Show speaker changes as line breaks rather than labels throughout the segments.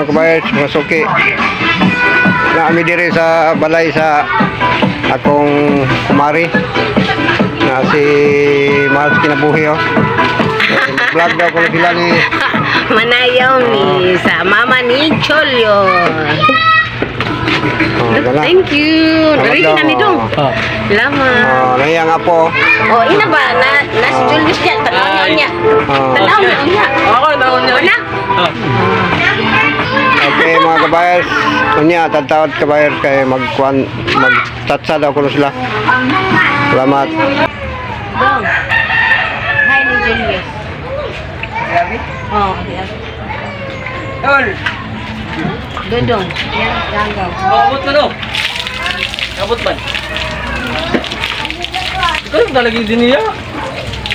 mga kabayers, mga suki. Naami diri sa balay sa akong kumari na si Mahal Kinabuhi oh. Vlog daw ko na sila ni
Manayaw ni sa mama ni Cholyo. Thank you. Dari na ni dong. Salamat.
Nayang apo.
Oh, ina ba na si Julius niya tanaw niya. Tanaw niya.
Ako tanaw niya.
Wala.
Okay mga kabayers, unya tatawad kabayers kay magtatsa daw ko na sila. Salamat.
Dong. Hi ni Julius. Oh, yeah.
Tol.
Dodong. Yan, langgaw.
Abot mo no. Abot man. Ito talagang din niya.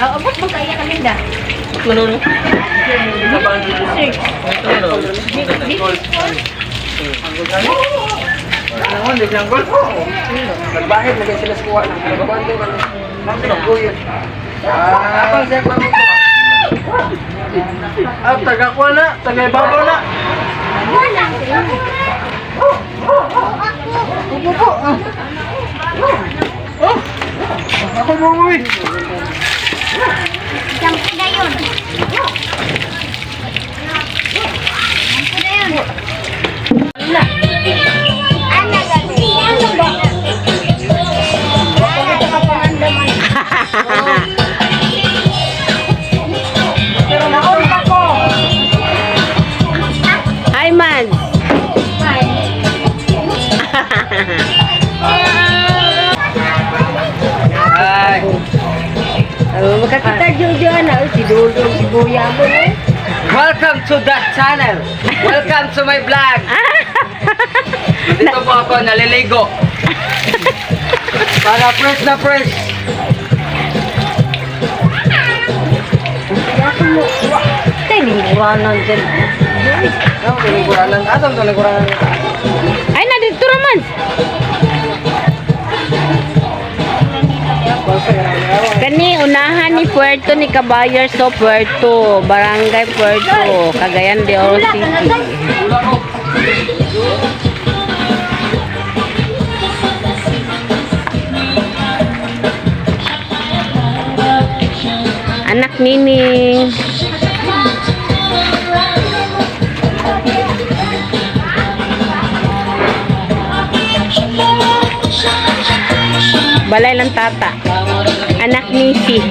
Abot mo kaya kalinda.
Ito no. Sabang dito. Ito no. Ano hindi siyang gol ko. Nagbahid lagi sila sa kuha ng nagabando kan. Magtunog yun. Apang siya pa mo. Taga kuha na, taga ibabaw na. Ako mo uwi.
Sampu na yun. Ano gagawin? Ano ba?
Hi, man.
Ay.
Makakita Jojo na si Dodo si Buya mo.
Welcome to that channel. Welcome to my vlog. Dito po ako naliligo. Para fresh na fresh.
Tay lingkuranan dyan.
Ano tiniguranan? Asam tiniguranan?
Ay na dito raman. Kani unahan ni Puerto ni Caballeros so Puerto, Barangay Puerto, Cagayan de Oro City. Anak Nining. Balay ng tata. Anak ni Si.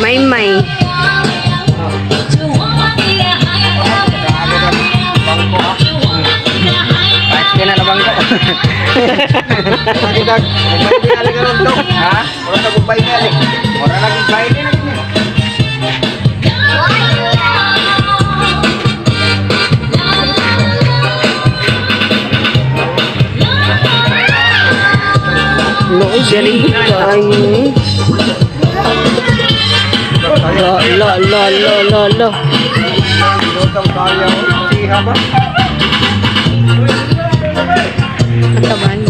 May.
Hindi na nabang ko.
Madigag, nagbayad ka ron daw.
Ha?
Wala na kong bayad.
Wala lagi bayad na.
No, galing kayo. Lo.
Lutang kaya siha ba?
Mataman.